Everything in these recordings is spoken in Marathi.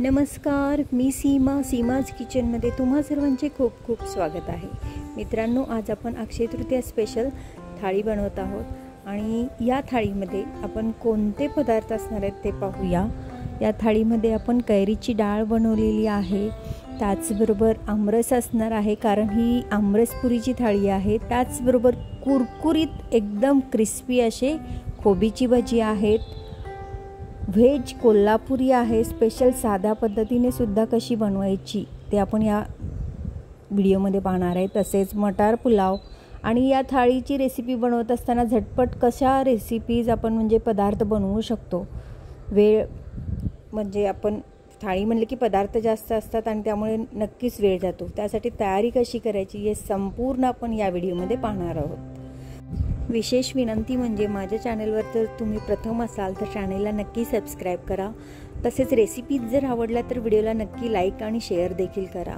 नमस्कार, मी सीमाज किचनमध्ये तुम्हा सर्वांचे खूप खूप स्वागत आहे. मित्रांनो, आज आपण अक्षय तृतीया स्पेशल थाळी बनवत आहोत आणि या थाळीमध्ये आपण कोणते पदार्थ असणार आहेत ते पाहूया. या थाळीमध्ये आपण कैरीची डाळ बनवलेली आहे, त्याचबरोबर आमरस असणार आहे कारण ही आमरसपुरीची थाळी आहे. त्याचबरोबर कुरकुरीत एकदम क्रिस्पी असे कोबीची भजी आहेत. व्हेज कोल्हापुरी आहे, स्पेशल साध्या पद्धतीने सुद्धा कशी बनवायची ते आपण या व्हिडिओमध्ये पाहणार आहे. तसेच मटार पुलाव आणि या थाळीची रेसिपी बनवत असताना झटपट कशा रेसिपीज आपण म्हणजे पदार्थ बनवू शकतो. वेळ म्हणजे आपण थाळी म्हणले की पदार्थ जास्त असतात आणि त्यामुळे नक्कीच वेळ जातो. त्यासाठी तयारी कशी करायची हे संपूर्ण आपण या व्हिडिओमध्ये पाहणार आहोत. विशेष विनंती म्हणजे माझ्या चॅनलवर जर तुम्ही प्रथम असाल तर चॅनलला नक्की सबस्क्राईब करा. तसेच रेसिपीज जर आवडल्या तर व्हिडिओला नक्की लाईक आणि शेअर देखील करा.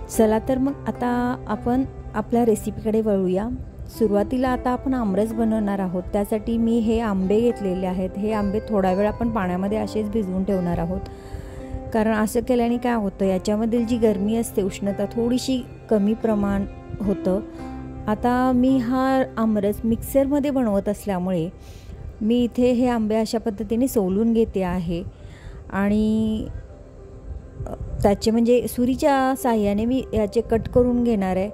चला तर मग आता आपण आपल्या रेसिपीकडे वळूया. सुरुवातीला आता आपण आमरस बनवणार आहोत. त्यासाठी मी हे आंबे घेतलेले आहेत. हे आंबे थोडा वेळ आपण पाण्यामध्ये असेच भिजवून ठेवणार आहोत, कारण असं केल्याने काय होतं, याच्यामधील जी गरमी असते, उष्णता थोडीशी कमी प्रमाण होतं. आता मी हा आमरस मिक्सरमध्ये बनवत असल्यामुळे मी इथे हे आंबे अशा पद्धतीने सोलून घेते आहे आणि त्याचे म्हणजे सुरीच्या साहाय्याने मी याचे कट करून घेणार आहे.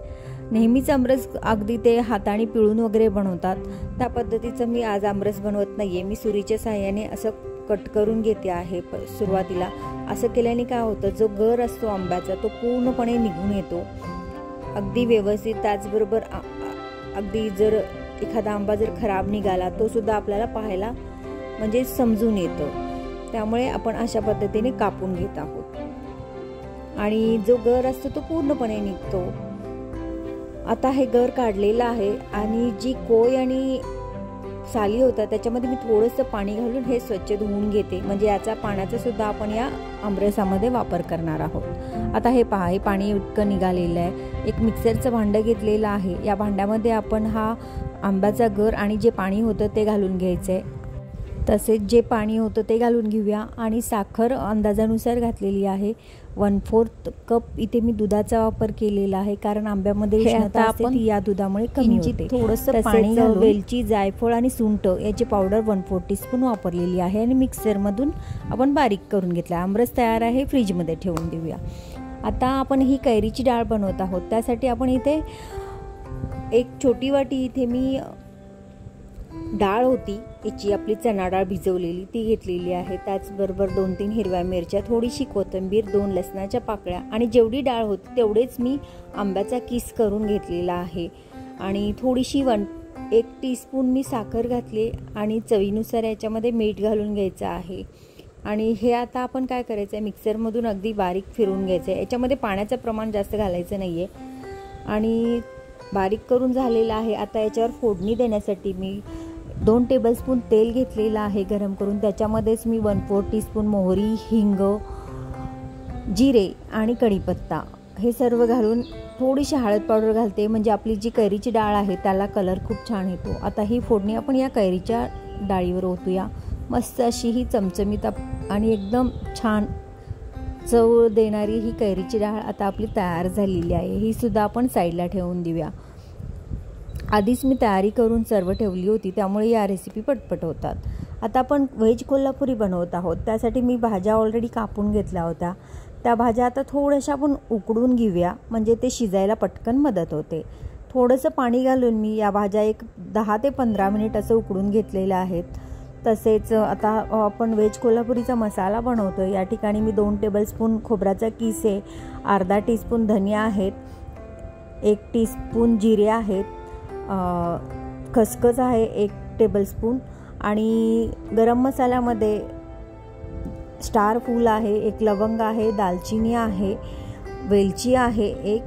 नेहमीच आमरस अगदी ते हाताने पिळून वगैरे बनवतात, त्या पद्धतीचं मी आज आमरस बनवत नाही आहे. मी सुरीच्या साहाय्याने असं कट करून घेते आहे. सुरुवातीला असं केल्याने काय होतं, जो गर असतो आंब्याचा तो पूर्णपणे निघून येतो अगदी व्यवस्थित. त्याचबरोबर अगदी जर एखादा आंबा जर खराब निघाला तो सुद्धा आपल्याला पाहायला म्हणजे समजून येतो. त्यामुळे आपण अशा पद्धतीने कापून घेत आहोत आणि जो गर असतो तो पूर्णपणे निघतो. आता हे गर काढलेलं आहे आणि जी कोय आणि साली होता त्याच्यामध्ये मी थोडंसं पाणी घालून हे स्वच्छ धुवून घेते, म्हणजे याचा पाण्याचा सुद्धा आपण या आमरसामध्ये वापर करणार आहोत. आता हे पहा, हे पाणी इतकं निघालेलं आहे. एक मिक्सरचं भांडं घेतलेलं आहे. या भांड्यामध्ये आपण हा आंब्याचा गर आणि जे पाणी होतं ते घालून घ्यायचं आहे. तसेच जे पाणी होतं ते घालून घेऊया आणि साखर अंदाजानुसार घातलेली आहे. 1/4 कप इथे मी दुधाचा वापर केलेला आहे, कारण आंब्यामध्ये उष्णता असते ती या दुधामुळे कमी होते. थोडंसं पाणी घालून वेलची, जायफळ आणि सुंठ याची पावडर 1/4 टीस्पून वापरलेली आहे आणि मिक्सरमधून आपण बारीक करून घेतला. आमरस तयार आहे, फ्रीजमध्ये ठेवून देऊया. आता आपण ही कैरीची डाळ बनवत आहोत. त्यासाठी आपण इथे एक छोटी वाटी इथे मी डाळ होती याची आपली चणा डाळ भिजवलेली ती घेतलेली आहे. त्याचबरोबर 2-3 हिरव्या मिरच्या, थोडीशी कोथिंबीर, 2 लसणाच्या पाकळ्या आणि जेवढी डाळ होती तेवढेच मी आंब्याचा किस करून घेतलेला आहे. आणि थोडीशी 1 टीस्पून मी साखर घातली आणि चवीनुसार याच्यामध्ये मीठ घालून घ्यायचं आहे. आणि हे आता आपण काय करायचं आहे, मिक्सरमधून अगदी बारीक फिरून घ्यायचं आहे. याच्यामध्ये पाण्याचं प्रमाण जास्त घालायचं नाही आहे आणि बारीक करून झालेलं आहे. आता याच्यावर फोडणी देण्यासाठी मी 2 टेबलस्पून तेल घेतलेलं आहे गरम करून. त्याच्यामध्येच मी 1/4 टीस्पून मोहरी, हिंग, जिरे आणि कढीपत्ता हे सर्व घालून थोडीशी हळद पावडर घालते, म्हणजे आपली जी कैरीची डाळ आहे त्याला कलर खूप छान येतो. आता ही फोडणी आपण या कैरीच्या डाळीवर ओतूया. मस्त अशी ही चमचमीत आणि एकदम छान चव देणारी ही कैरीची डाळ आता आपली तयार झालेली आहे. ही सुद्धा आपण साईडला ठेवून देऊया. आधीच मी तयारी करून सर्व ठेवली होती, त्यामुळे या रेसिपी पटपट होतात. आता आपण व्हेज कोल्हापुरी बनवत आहोत. त्यासाठी मी भाज्या ऑलरेडी कापून घेतल्या होत्या. त्या भाज्या आता थोड्याशा आपण उकडून घेऊया, म्हणजे ते शिजायला पटकन मदत होते. थोडंसं पाणी घालून मी या भाज्या एक 10 ते 15 मिनिट असं उकडून घेतलेल्या आहेत. तसेच आता आपण व्हेज कोल्हापुरीचा मसाला बनवतो. या ठिकाणी मी 2 टेबलस्पून खोबऱ्याचा किस आहे, अर्धा टीस्पून धनिया आहेत, 1 टीस्पून जिरे आहेत, खसखस आहे 1 टेबलस्पून आणि गरम मसाल्यामध्ये स्टार फूल आहे, 1 लवंग आहे, दालचिनी आहे, वेलची आहे 1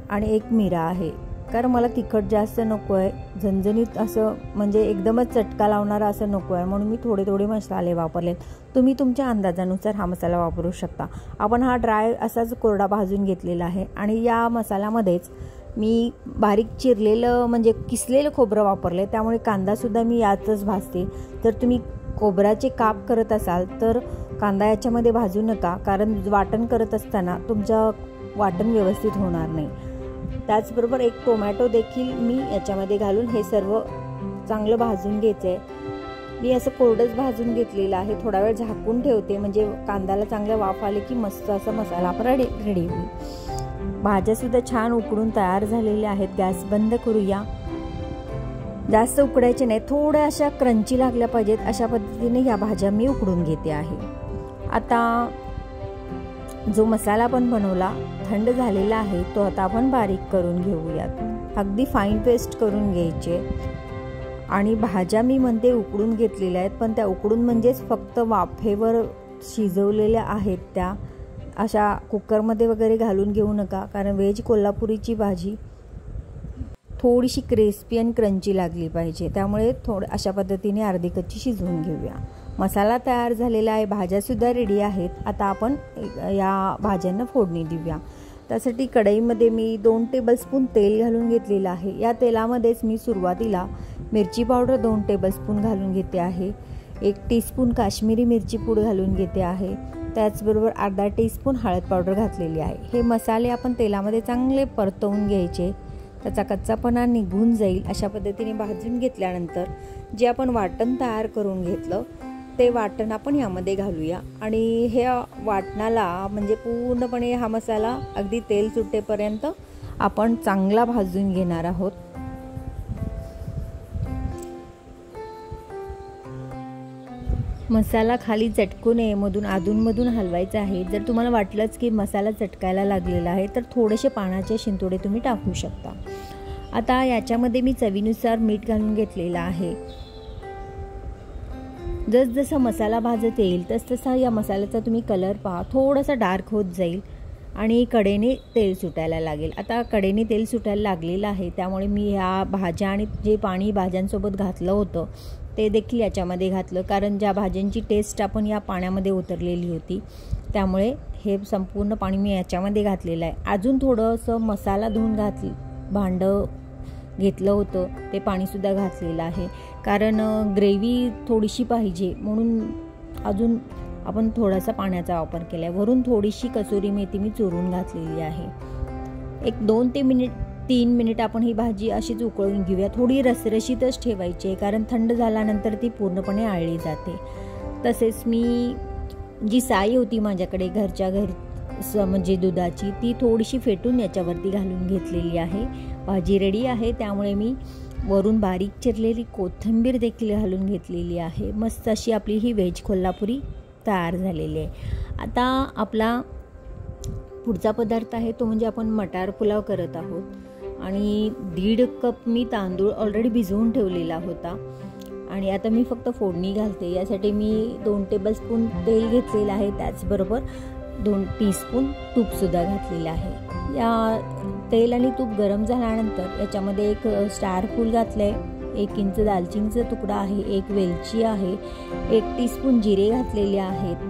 आणि 1 मिरा आहे. कारण मला तिखट जास्त नको आहे, झणझणीत असं म्हणजे एकदमच चटका लावणारा असं नको आहे, म्हणून मी थोडे मसाले वापरले. तुम्ही तुमच्या अंदाजानुसार हा मसाला वापरू शकता. आपण हा ड्राय असाच कोरडा भाजून घेतलेला आहे आणि या मसाल्यामध्येच मी बारीक चिरलेलं म्हणजे किसलेलं खोबरं वापरले, त्यामुळे कांदासुद्धा मी यातच भाजते. जर तुम्ही खोबऱ्याचे काप करत असाल तर कांदा याच्यामध्ये भाजू नका, कारण वाटण करत असताना तुमचं वाटण व्यवस्थित होणार नाही. त्याचबरोबर एक टोमॅटो देखील मी याच्यामध्ये घालून हे सर्व चांगलं भाजून घ्यायचं आहे. मी असं कोरडंच भाजून घेतलेलं आहे. थोडा वेळ झाकून ठेवते, म्हणजे कांद्याला चांगलं वाफ आले की मस्त असा मसाला आपला रेडी होईल. भाज्यासुद्धा छान उकडून तयार झालेल्या आहेत. गॅस बंद करूया. जास्त उकडायचे नाही, थोड्या अशा क्रंची लागल्या पाहिजेत अशा पद्धतीने ह्या भाज्या मी उकडून घेते आहे. आता जो मसाला आपण बनवला थंड झालेला आहे तो आता आपण बारीक करून घेऊयात. अगदी फाईन पेस्ट करून घ्यायचे. आणि भाज्या मी म्हणते उकडून घेतलेल्या आहेत, पण त्या उकडून म्हणजेच फक्त वाफेवर शिजवलेल्या आहेत. त्या अशा कुकरमध्ये वगैरे घालून घेऊ नका, कारण व्हेज कोल्हापुरीची भाजी थोडीशी क्रिस्पी आणि क्रंची लागली पाहिजे. त्यामुळे अशा पद्धतीने अर्धी कच्ची शिजवून घेऊया. मसाला तयार झालेला आहे, भाज्यासुद्धा रेडी आहेत. आता आपण या भाज्यांना फोडणी देऊया. त्यासाठी कढईमध्ये मी 2 टेबलस्पून तेल घालून घेतलेलं आहे. या तेलामध्येच मी सुरुवातीला मिरची पावडर 2 टेबलस्पून घालून घेते आहे. 1 टीस्पून काश्मीरी मिरची पूड घालून घेते आहे. त्याचबरोबर अर्धा टीस्पून हळद पावडर घातलेली आहे. हे मसाले आपण तेलामध्ये चांगले परतवून घ्यायचे, त्याचा कच्चापणा निघून जाईल अशा पद्धतीने भाजून घेतल्यानंतर जे आपण वाटण तयार करून घेतलं ते वाटण आपण यामध्ये घालूया. आणि ह्या वाटणाला म्हणजे पूर्णपणे हा मसाला अगदी तेल सुटेपर्यंत आपण चांगला भाजून घेणार आहोत. मसाला खाली चटकू नये मधून अधूनमधून हलवायचा आहे. जर तुम्हाला वाटलंच की मसाला चटकायला लागलेला आहे तर थोडेसे पाण्याचे शिंतोडे तुम्ही टाकू शकता. आता याच्यामध्ये मी चवीनुसार मीठ घालून घेतलेला आहे. जसजसा मसाला भाजत येईल तसतसा या मसाल्याचा तुम्ही कलर पहा थोडासा डार्क होत जाईल आणि कडेने तेल सुटायला लागेल. आता कडेने तेल सुटायला लागलेलं आहे, त्यामुळे मी ह्या भाज्या आणि जे पाणी भाज्यांसोबत घातलं होतं ते देखील याच्यामध्ये घातलं, कारण ज्या भाज्यांची टेस्ट आपण या पाण्यामध्ये उतरलेली होती. त्यामुळे हे संपूर्ण पाणी मी याच्यामध्ये घातलेलं आहे. अजून थोडंसं मसाला धुवून भांडं घेतलं होतं ते पाणीसुद्धा घातलेलं आहे, कारण ग्रेव्ही थोडीशी पाहिजे म्हणून अजून आपण थोडासा पाण्याचा वापर केला आहे. वरून थोडीशी कसुरी मेथी मी चुरून घातलेली आहे. एक 2 ते 3 मिनिट आपण ही भाजी अशीच उकळून घेऊया. थोडी रसरशीतच ठेवायची आहे, कारण थंड झाल्यानंतर ती पूर्णपणे आळली जाते. तसेच मी जी साई होती माझ्याकडे घरच्या म्हणजे दुधाची, ती थोडीशी फेटून याच्यावरती घालून घेतलेली आहे. भाजी रेडी आहे, त्यामुळे मी वरून बारीक चिरलेली कोथिंबीर देखील घालून घेतलेली आहे. मस्त अशी आपली ही व्हेज कोल्हापुरी तयार झालेली आहे. आता आपला पुढचा पदार्थ आहे तो म्हणजे आपण मटार पुलाव करत आहोत. आणि 1.5 कप मी तांदूळ ऑलरेडी भिजवून ठेवलेला होता आणि आता मी फक्त फोडणी घालते. यासाठी मी 2 टेबलस्पून तेल घेतलेलं आहे, त्याचबरोबर 2 टीस्पून तूपसुद्धा घातलेलं आहे. या तेल आणि तूप गरम झाल्यानंतर याच्यामध्ये एक स्टार फूल घातलं आहे, 1 इंच दालचिनीचा तुकडा आहे, 1 वेलची आहे, 1 टीस्पून जिरे घातलेले आहेत,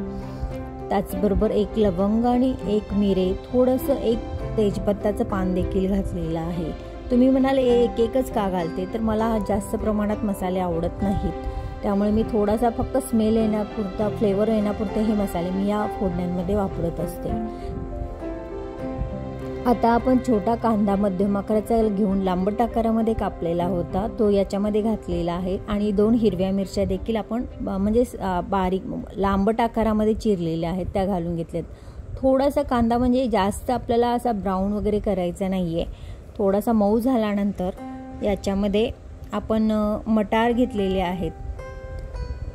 त्याचबरोबर 1 लवंग आणि 1 मिरे, थोडंसं 1 तेजपत्ताचं पान देखील घातलेलं आहे. तुम्ही म्हणाल एकच का घालते, तर मला जास्त प्रमाणात मसाले आवडत नाहीत, त्यामुळे मी थोडासा फक्त स्मेल येण्यापुरता फ्लेवर येण्यापुरते हे मसाले मी या फोडण्यांमध्ये वापरत असते. आता आपण छोटा कांदा मध्यम आकाराचा घेऊन लांबट आकारामध्ये कापलेला होता तो याच्यामध्ये घातलेला आहे आणि 2 हिरव्या मिरच्या देखील आपण म्हणजे बारीक लांबट आकारामध्ये चिरलेल्या आहेत त्या घालून घेतल्यात. थोडासा कांदा म्हणजे जास्त आपल्याला असा ब्राऊन वगैरे करायचा नाही आहे. थोडासा मऊ झाल्यानंतर याच्यामध्ये आपण मटार घेतलेले आहेत.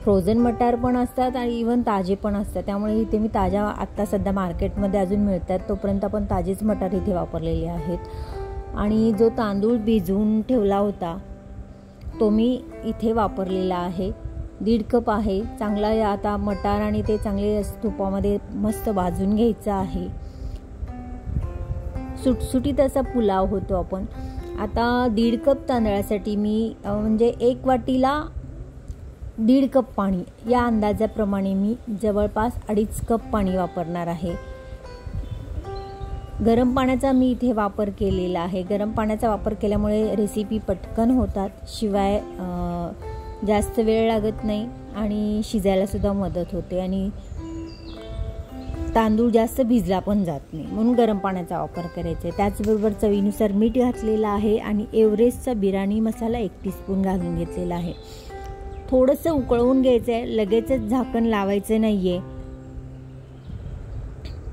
फ्रोझन मटार पण असतात आणि इवन ताजे पण असतात, त्यामुळे इथे मी ताज्या आत्ता सध्या मार्केटमध्ये अजून मिळतात तोपर्यंत आपण ताजेच मटार इथे वापरलेले आहेत. आणि जो तांदूळ भिजवून ठेवला होता तो मी इथे वापरलेला आहे. 1.5 कप आहे. चांगला आता मटार आणि ते चांगले तुपामध्ये मस्त भाजून घ्यायचं आहे. सुटसुटीत असा पुलाव होतो आपण. आता 1.5 कप तांदळासाठी मी म्हणजे 1 वाटीला 1.5 कप पाणी या अंदाजाप्रमाणे मी जवळपास 2.5 कप पाणी वापरणार आहे. गरम पाण्याचा मी इथे वापर केलेला आहे. गरम पाण्याचा वापर केल्यामुळे रेसिपी पटकन होतात, शिवाय जास्त वेळ लागत नाही आणि शिजायला सुद्धा मदत होते आणि तांदूळ जास्त भिजला पण जात नाही, म्हणून गरम पाण्याचा वापर करायचा आहे। त्याचबरोबर चवीनुसार मीठ घातलेलं आहे आणि एव्हरेस्टचा बिर्याणी मसाला 1 टीस्पून घालून घेतलेला आहे। थोडंसं उकळवून घ्यायचं आहे, लगेचच झाकण लावायचं नाही आहे।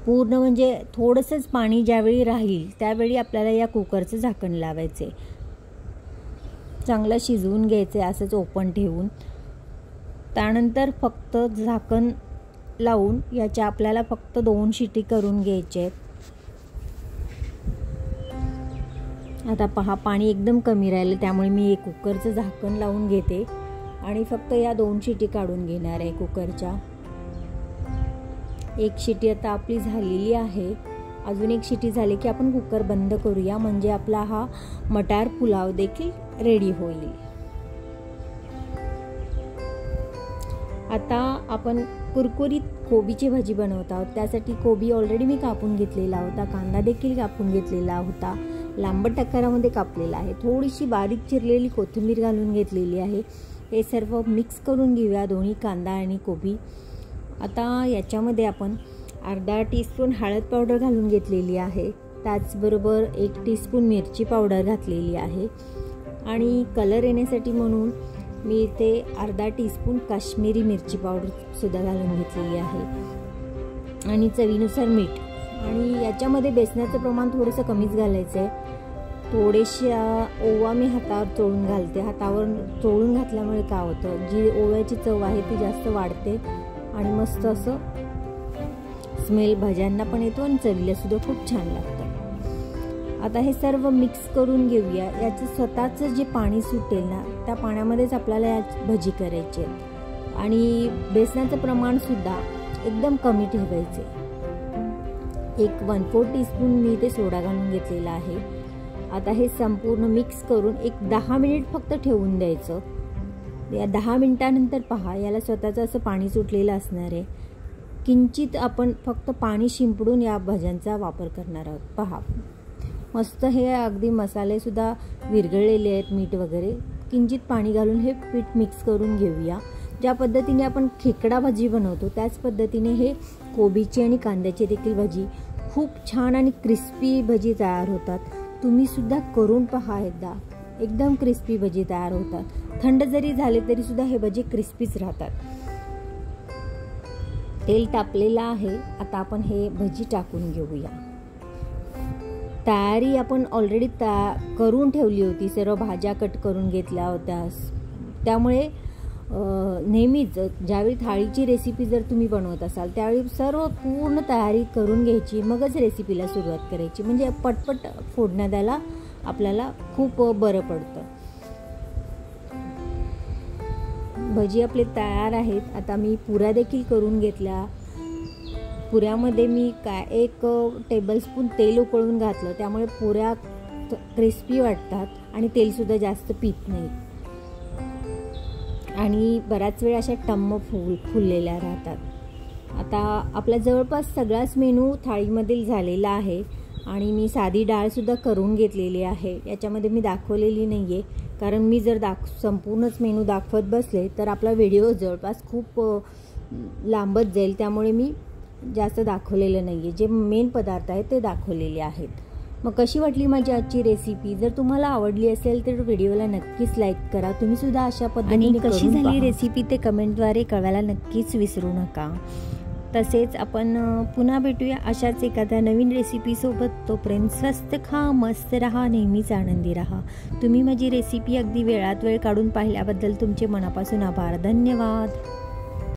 पूर्ण म्हणजे थोडंसंच पाणी ज्यावेळी राहील त्यावेळी आपल्याला या कुकरचं झाकण लावायचं आहे। चांगलं शिजवून घ्यायचं आहे असंच ओपन ठेवून। त्यानंतर फक्त झाकण लावून याच्या आपल्याला फक्त 2 शिटी करून घ्यायचे आहेत। आता पहा पाणी एकदम कमी राहिलं, त्यामुळे मी एक कुकरचं झाकण लावून घेते आणि फक्त या 2 शिटी काढून घेणार आहे कुकरच्या। 1 शिटी आता आपली झालेली आहे। अजून 1 शिटी झाली की आपण कुकर बंद करूया, म्हणजे आपला हा मटार पुलाव देखील रेडी होईल। आता आपण कुरकुरीत कोबीची भाजी बनवत आहोत। त्यासाठी कोबी ऑलरेडी मी कापून घेतलेला होता, कांदा देखील कापून घेतलेला होता, लांबट आकारामध्ये कापलेला आहे। थोडीशी बारीक चिरलेली कोथिंबीर घालून घेतलेली आहे। हे सर्व मिक्स करून घेऊया, दोन्ही कांदा आणि कोबी। आता याच्यामध्ये आपण अर्धा टीस्पून हळद पावडर घालून घेतलेली आहे। त्याचबरोबर 1 टीस्पून मिरची पावडर घातलेली आहे आणि कलर येण्यासाठी म्हणून मी इथे अर्धा टीस्पून काश्मीरी मिरची पावडर सुद्धा घालून घेतलेली आहे आणि चवीनुसार मीठ। आणि याच्यामध्ये बेसनाचं प्रमाण थोडंसं कमीच घालायचं आहे। थोडेशा ओवा मी हातावर चोळून घालते। हातावर चोळून घातल्यामुळे काय होतं, जी ओव्याची चव आहे ती जास्त वाढते आणि मस्त असं स्मेल भाज्यांना पण येतो आणि चवीला सुद्धा खूप छान लागतं। आता हे सर्व मिक्स करून घेऊया। याचं स्वतःचं जे पाणी सुटेल ना, त्या पाण्यामध्येच आपल्याला या भजी करायची आहे आणि बेसनाचं प्रमाण सुद्धा एकदम कमी ठेवायचे। 1/4 टीस्पून मी ते सोडा घालून घेतलेला आहे। आता हे संपूर्ण मिक्स करून 10 मिनिट फक्त ठेवून द्यायचं। या 10 मिनिटानंतर पहा, याला स्वतःचं असं पाणी सुटलेलं असणार आहे। किंचित आपण फक्त पाणी शिंपडून या भाज्यांचा वापर करणार आहोत। पहा मस्त हे अगदी मसाले सुद्धा विरघळलेले आहेत, मीठ वगैरे। किंचित पाणी घालून हे पीठ मिक्स करून घेऊया। ज्या पद्धतीने आपण खेकडा भाजी बनवतो त्याच पद्धतीने हे कोबीची आणि कांद्याची देखील भाजी खूप छान आणि क्रिस्पी भजी तयार होतात। तुम्ही सुद्धा करून पहा एकदा, एकदम क्रिस्पी भजी तयार होतात। थंड जरी झाले तरी सुद्धा हे भजी क्रिस्पीच राहतात। तेल तापलेलं आहे, आता आपण हे भजी टाकून घेऊया। तयारी आपण ऑलरेडी करून ठेवली होती, सर्व भाज्या कट करून घेतल्या होत्या। त्यामुळे नेहमीच ज्यावेळी थाळीची रेसिपी जर तुम्ही बनवत असाल त्यावेळी सर्व पूर्ण तयारी करून घ्यायची, मगच रेसिपीला सुरुवात करायची, म्हणजे पटपट फोडण्या द्यायला आपल्याला खूप बरं पडतं। भजी आपले तयार आहेत। आता मी पुऱ्या देखील करून घेतल्या। पुऱ्यामध्ये मी 1 टेबलस्पून तेल उकळून घातलं, त्यामुळे पुऱ्या क्रिस्पी वाटतात आणि तेलसुद्धा जास्त पित नाही आणि बराच वेळ अशा टम्म फुललेल्या राहतात। आता आपला जवळपास सगळाच मेनू थाळीमधील झालेला आहे आणि मी साधी डाळसुद्धा करून घेतलेली आहे। याच्यामध्ये मी दाखवलेली नाही आहे, कारण मी जर संपूर्णच मेनू दाखवत बसले तर आपला व्हिडिओ जवळपास खूप लांबत जाईल, त्यामुळे मी जास्त दाखवलेलं नाही आहे। जे मेन पदार्थ आहेत ते दाखवलेले आहेत। मग कशी वाटली माझी आजची रेसिपी? जर तुम्हाला आवडली असेल तर व्हिडिओला नक्कीच लाईक करा। तुम्ही सुद्धा अशा पद्धतीने कशी झाली रेसिपी ते कमेंटद्वारे कळवायला नक्कीच विसरू नका। तसेच आपण पुन्हा भेटूया अशाच एखाद्या नवीन रेसिपीसोबत। तोपर्यंत स्वस्त खा, मस्त रहा, नेहमीच आनंदी रहा। तुम्ही माझी रेसिपी अगदी वेळात वेळ काढून पाहिल्याबद्दल तुमचे मनापासून आभार। धन्यवाद।